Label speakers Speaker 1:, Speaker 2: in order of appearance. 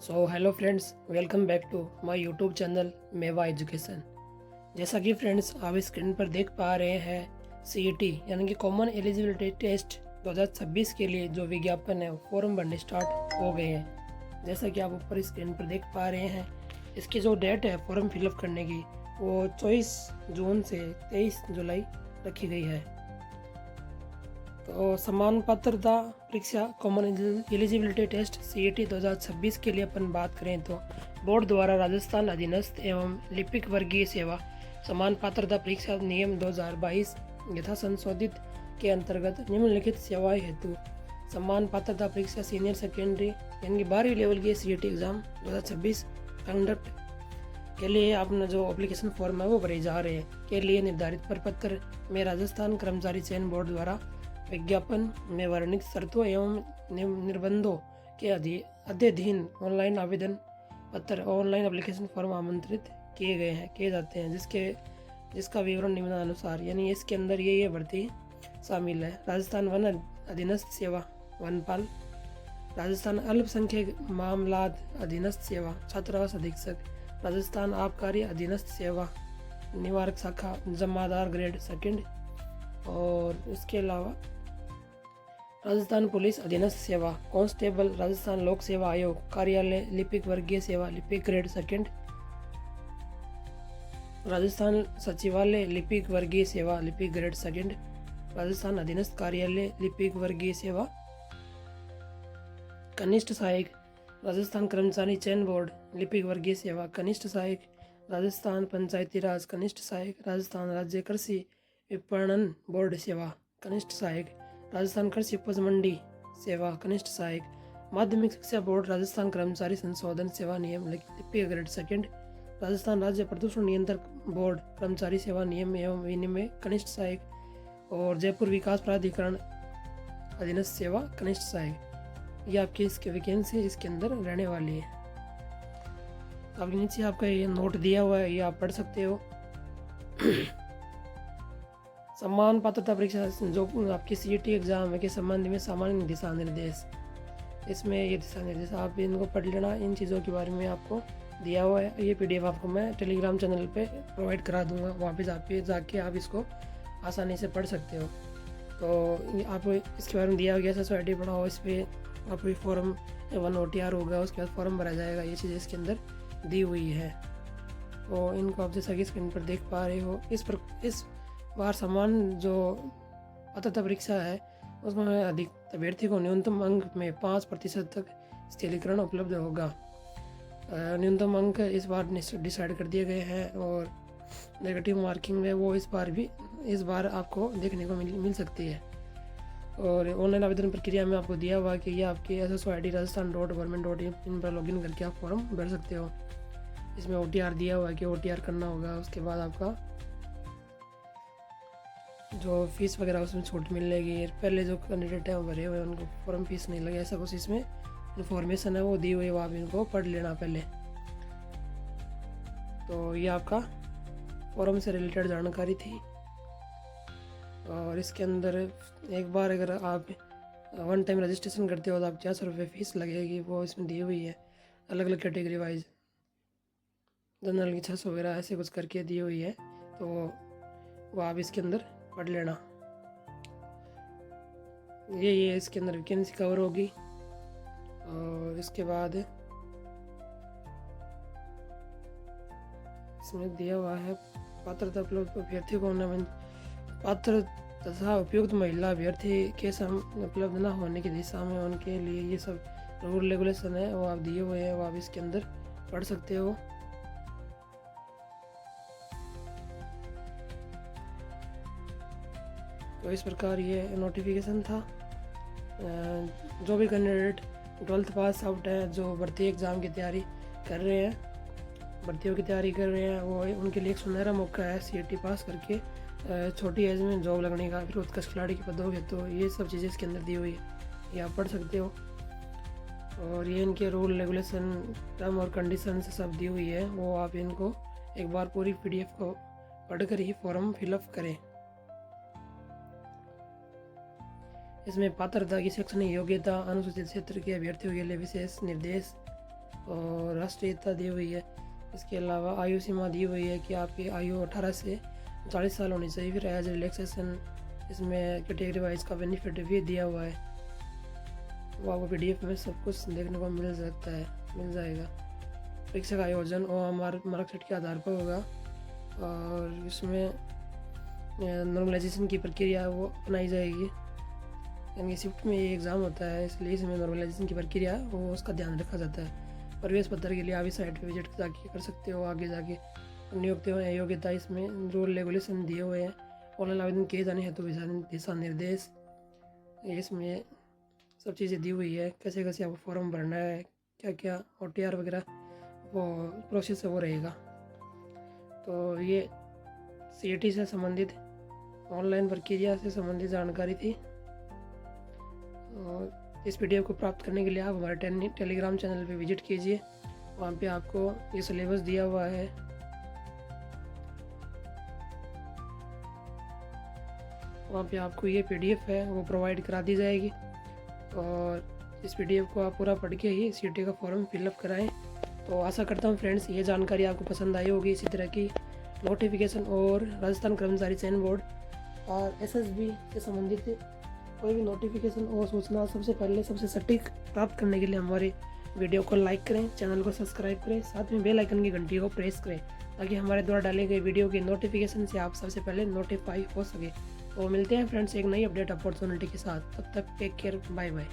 Speaker 1: So hello friends, welcome back to my YouTube channel Mewa education. जैसा कि friends आप screen पर देख पा रहे हैं, सीईटी यानी कि कॉमन एलिजिबिलिटी टेस्ट 2026 के लिए जो विज्ञापन है वो फॉर्म भरने स्टार्ट हो गए हैं। जैसा कि आप ऊपर स्क्रीन पर देख पा रहे हैं, इसकी जो डेट है फॉर्म फिलअप करने की वो 24 जून से 23 जुलाई रखी गई है। तो समान पात्रता परीक्षा कॉमन एलिजिबिलिटी टेस्ट सीईटी 2026 के लिए अपन बात करें तो बोर्ड द्वारा राजस्थान अधीनस्थ एवं लिपिक वर्गीय सेवा समान पात्रता परीक्षा नियम 2022 यथा संशोधित के अंतर्गत निम्नलिखित सेवाएं हेतु समान पात्रता परीक्षा सीनियर सेकेंडरी यानी 12वीं लेवल की सीईटी एग्ज़ाम 2026 कंडक्ट के लिए अपना जो एप्लीकेशन फॉर्म है वो भरे जा रहे हैं के लिए निर्धारित प्रपत्र में राजस्थान कर्मचारी चयन बोर्ड द्वारा विज्ञापन में वर्णित शर्तों एवं निर्बंधों के अध्ययन ऑनलाइन आवेदन पत्र ऑनलाइन एप्लीकेशन फॉर्म आमंत्रित किए जाते हैं जिसका विवरण निम्नानुसार यानी इसके अंदर ये भर्ती शामिल है। राजस्थान वन अधीनस्थ सेवा वनपाल, राजस्थान अल्पसंख्यक मामलात अधीनस्थ सेवा छात्रावास अधीक्षक, राजस्थान आबकारी अधीनस्थ सेवा निवारक शाखा जमादार ग्रेड सेकंड, और इसके अलावा राजस्थान पुलिस अधीनस्थ सेवा कांस्टेबल, राजस्थान लोक सेवा आयोग कार्यालय लिपिक वर्गीय सेवा लिपिक ग्रेड सेकंड, राजस्थान सचिवालय लिपिक वर्गीय सेवा लिपिक ग्रेड सेकंड, राजस्थान अधीनस्थ कार्यालय लिपिक वर्गीय सेवा कनिष्ठ सहायक, राजस्थान कर्मचारी चयन बोर्ड लिपिक वर्गीय सेवा कनिष्ठ सहायक, राजस्थान पंचायती राज कनिष्ठ सहायक, राजस्थान राज्य कृषि विपणन बोर्ड सेवा कनिष्ठ सहायक, राजस्थान कृषि उपज मंडी सेवा कनिष्ठ सहायक, माध्यमिक शिक्षा बोर्ड राजस्थान कर्मचारी संशोधन सेवा नियम लिपिक ग्रेड सेकंड, राजस्थान राज्य प्रदूषण नियंत्रक बोर्ड कर्मचारी सेवा नियम एवं विनिमय कनिष्ठ सहायक, और जयपुर विकास प्राधिकरण अधीनस्थ सेवा कनिष्ठ सहायक। ये आपकी इसकी वैकेंसी इसके अंदर रहने वाली है। आपके नीचे आपका ये नोट दिया हुआ है, ये आप पढ़ सकते हो। समान पात्रता परीक्षा जो आपकी सीईटी एग्जाम है के संबंध में सामान्य दिशा निर्देश, इसमें ये दिशा निर्देश आप इनको पढ़ लेना। इन चीज़ों के बारे में आपको दिया हुआ है। ये पीडीएफ आपको मैं टेलीग्राम चैनल पे प्रोवाइड करा दूंगा, वहाँ पे जाके आप इसको आसानी से पढ़ सकते हो। तो आप इसके बारे में दिया गया सोसाइटी पढ़ाओ, इस पर आपको फॉर्म 1 OTR होगा, उसके बाद फॉर्म भरा जाएगा। ये चीज़ें इसके अंदर दी हुई है। तो इनको आप जैसा कि स्क्रीन पर देख पा रहे हो, इस बार समान जो पात्रता परीक्षा है उसमें अधिक अभ्यर्थी को न्यूनतम अंक में 5% तक स्थिरीकरण उपलब्ध होगा। न्यूनतम अंक इस बार डिसाइड कर दिए गए हैं, और नेगेटिव मार्किंग है वो इस बार आपको देखने को मिल सकती है। और ऑनलाइन आवेदन प्रक्रिया में आपको दिया हुआ कि ये आपकी SSOID rajasthan.government.in पर लॉगिन करके आप फॉर्म भर सकते हो। इसमें OTR दिया हुआ है कि OTR करना होगा। उसके बाद आपका जो फीस वगैरह उसमें छूट मिलेगी। पहले जो कैंडिडेट है वो भरे हुए उनको फॉर्म फीस नहीं लगे, ऐसा कुछ इसमें इन्फॉर्मेशन है वो दी हुई है, वो आप इनको पढ़ लेना पहले। तो ये आपका फॉर्म से रिलेटेड जानकारी थी। और इसके अंदर एक बार अगर आप 1 टाइम रजिस्ट्रेशन करते हो तो आप 400 रुपये फीस लगेगी, वो इसमें दी हुई है। अलग अलग कैटेगरी वाइज जनरल की 600 वगैरह ऐसे कुछ करके दी हुई है, तो वो आप इसके अंदर पढ़ लेना। ये इसके अंदर वैकेंसी कवर होगी। और इसके बाद इसमें दिया हुआ है पात्रता उपलब्ध अभ्यर्थी को पात्र तथा उपयुक्त महिला अभ्यर्थी के उपलब्ध न होने की दिशा में उनके लिए ये सब रूल रेगुलेशन है वो आप दिए हुए हैं, वो आप इसके अंदर पढ़ सकते हो। तो इस प्रकार ये नोटिफिकेशन था। जो भी कैंडिडेट 12th पास आउट है, जो भर्ती एग्ज़ाम की तैयारी कर रहे हैं, भर्तियों की तैयारी कर रहे हैं, वो उनके लिए एक सुनहरा मौका है सीईटी पास करके छोटी एज में जॉब लगने का, फिर उत्कृष्ट खिलाड़ी की पदों है। तो ये सब चीज़ें इसके अंदर दी हुई है, ये आप पढ़ सकते हो। और ये इनके रूल रेगुलेशन टर्म और कंडीशन सब दी हुई है, वो आप इनको एक बार पूरी PDF को पढ़कर ही फॉर्म फिलअप करें। इसमें पात्रता की शैक्षणिक योग्यता, अनुसूचित क्षेत्र के अभ्यर्थियों के लिए विशेष निर्देश, और राष्ट्रीयता दी हुई है। इसके अलावा आयु सीमा दी हुई है कि आपकी आयु 18 से 40 साल होनी चाहिए। फिर एज रिलैक्सेशन इसमें कैटेगरी वाइज का बेनिफिट भी दिया हुआ है, वो आपको PDF में सब कुछ देखने को मिल जाएगा। परीक्षा का आयोजन OMR मार्कशीट के आधार पर होगा और इसमें नॉर्मलाइजेशन की प्रक्रिया वो अपनाई जाएगी, यानी शिफ्ट में ये एग्ज़ाम होता है, इसलिए इसमें नॉर्मलाइजेशन की प्रक्रिया वो उसका ध्यान रखा जाता है। प्रवेश पत्र के लिए आप इस साइट पर विजिट जाके कर सकते हो। आगे जाके नियुक्तियों योग्यता इसमें रूल रेगुलेशन दिए हुए हैं। ऑनलाइन आवेदन किए जाने हैं तो दिशा निर्देश इसमें सब चीज़ें दी हुई है, कैसे कैसे आपको फॉर्म भरना है, क्या क्या OTR वगैरह वो प्रोसेस वो रहेगा। तो ये CET से संबंधित ऑनलाइन प्रक्रिया से संबंधित जानकारी थी। और इस PDF को प्राप्त करने के लिए आप हमारे टेलीग्राम चैनल पे विजिट कीजिए, वहाँ पे आपको ये सिलेबस दिया हुआ है। वहाँ पे आपको ये PDF है वो प्रोवाइड करा दी जाएगी और इस PDF को आप पूरा पढ़ के ही CET का फॉर्म फिलअप कराएं। तो आशा करता हूँ फ्रेंड्स ये जानकारी आपको पसंद आई होगी। इसी तरह की नोटिफिकेशन और राजस्थान कर्मचारी चयन बोर्ड और SSB से संबंधित कोई भी नोटिफिकेशन और सूचना सबसे पहले सबसे सटीक प्राप्त करने के लिए हमारे वीडियो को लाइक करें, चैनल को सब्सक्राइब करें, साथ में बेल आइकन की घंटी को प्रेस करें ताकि हमारे द्वारा डाले गए वीडियो के नोटिफिकेशन से आप सबसे पहले नोटिफाई हो सके। तो मिलते हैं फ्रेंड्स एक नई अपडेट अपॉर्चुनिटी के साथ, तब तक टेक केयर, बाय बाय।